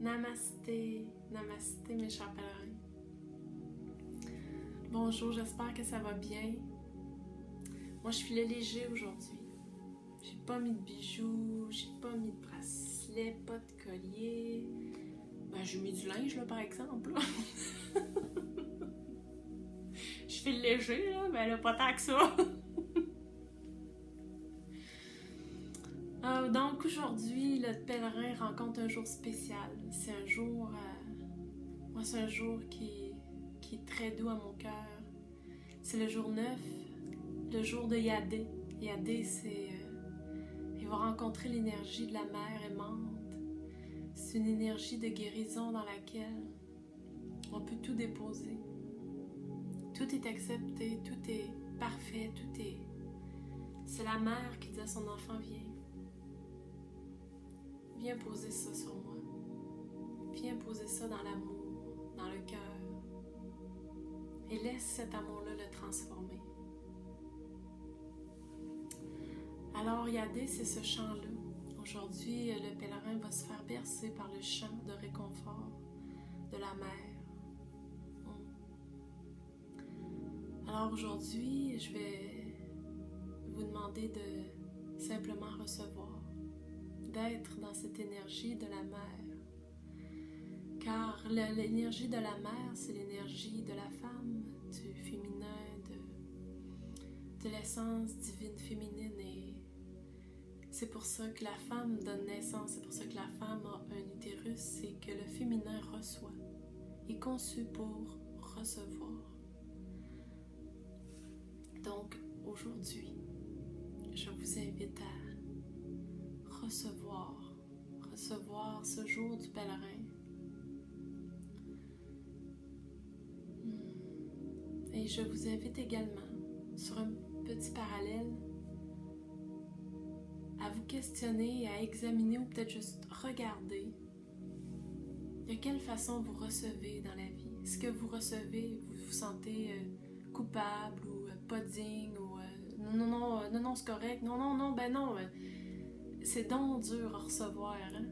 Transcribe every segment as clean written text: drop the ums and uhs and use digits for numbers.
Namasté, namasté mes chers pèlerins. Bonjour, j'espère que ça va bien. Moi, je suis léger aujourd'hui. J'ai pas mis de bijoux, j'ai pas mis de bracelet, pas de collier. Ben, j'ai mis du linge, là, par exemple. Là. Je suis léger, là, mais là, pas tant que ça. Donc, aujourd'hui, le pèlerin rencontre un jour spécial. C'est un jour... moi, c'est un jour qui est très doux à mon cœur. C'est le jour 9, le jour de Yadé. Yadé, c'est... il va rencontrer l'énergie de la mère aimante. C'est une énergie de guérison dans laquelle on peut tout déposer. Tout est accepté, tout est parfait, tout est... C'est la mère qui dit à son enfant, viens poser ça sur moi. Viens poser ça dans l'amour, dans le cœur. Et laisse cet amour-là le transformer. Alors, Yadé, c'est ce chant-là. Aujourd'hui, le pèlerin va se faire bercer par le chant de réconfort de la mère. Alors aujourd'hui, je vais vous demander de simplement recevoir, d'être dans cette énergie de la mère. Car l'énergie de la mère, c'est l'énergie de la femme, du féminin, de l'essence divine féminine. Et c'est pour ça que la femme donne naissance, c'est pour ça que la femme a un utérus, c'est que le féminin reçoit, est conçu pour recevoir. Donc, aujourd'hui, je vous invite à recevoir ce jour du pèlerin. Et je vous invite également, sur un petit parallèle, à vous questionner, à examiner ou peut-être juste regarder de quelle façon vous recevez dans la vie. Est-ce que vous recevez, vous vous sentez coupable ou pas digne ou non, c'est correct, non, ben non, c'est donc dur à recevoir, hein?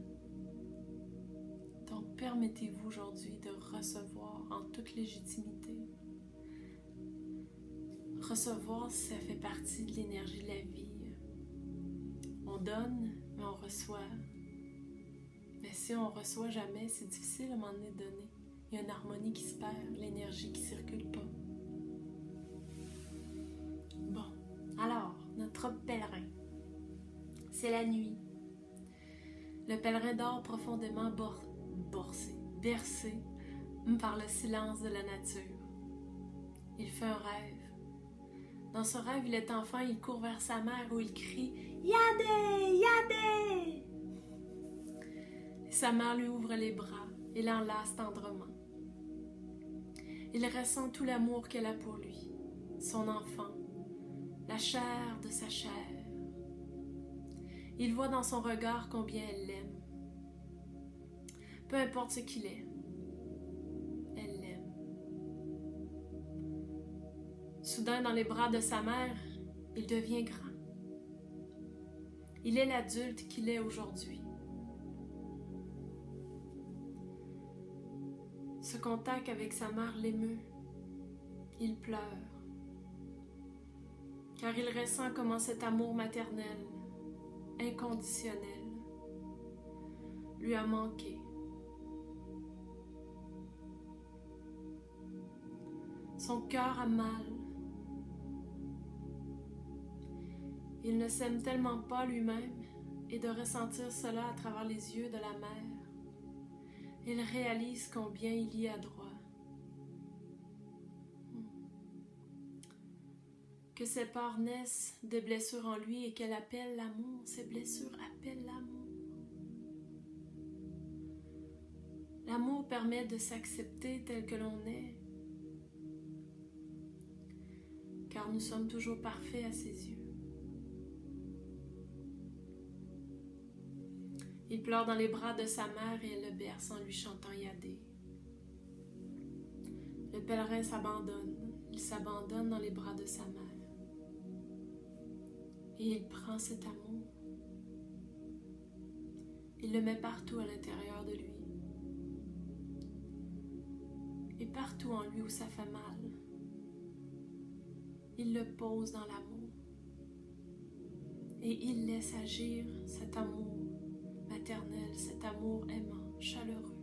Donc permettez-vous aujourd'hui de recevoir en toute légitimité. Recevoir, ça fait partie de l'énergie de la vie. On donne, mais on reçoit. Mais si on reçoit jamais, c'est difficile à un moment donné de donner. Il y a une harmonie qui se perd, l'énergie qui ne circule pas. Bon, alors, notre pèlerin, c'est la nuit. Le pèlerin dort profondément bercé par le silence de la nature. Il fait un rêve. Dans ce rêve, il est enfant, il court vers sa mère où il crie « Yadé, Yadé !» Et sa mère lui ouvre les bras et l'enlace tendrement. Il ressent tout l'amour qu'elle a pour lui, son enfant, la chair de sa chair. Il voit dans son regard combien elle l'aime. Peu importe ce qu'il est, elle l'aime. Soudain, dans les bras de sa mère, il devient grand. Il est l'adulte qu'il est aujourd'hui. Ce contact avec sa mère l'émeut. Il pleure. Car il ressent comment cet amour maternel, inconditionnel, lui a manqué. Son cœur a mal. Il ne s'aime tellement pas lui-même et de ressentir cela à travers les yeux de la mère, il réalise combien il y a droit. Que ses parts naissent des blessures en lui et qu'elle appelle l'amour. Ces blessures appellent l'amour. L'amour permet de s'accepter tel que l'on est, car nous sommes toujours parfaits à ses yeux. Il pleure dans les bras de sa mère et elle le berce en lui chantant Yadé. Le pèlerin s'abandonne. Il s'abandonne dans les bras de sa mère. Et il prend cet amour. Il le met partout à l'intérieur de lui. partout en lui où ça fait mal, il le pose dans l'amour. Et il laisse agir cet amour maternel, cet amour aimant, chaleureux.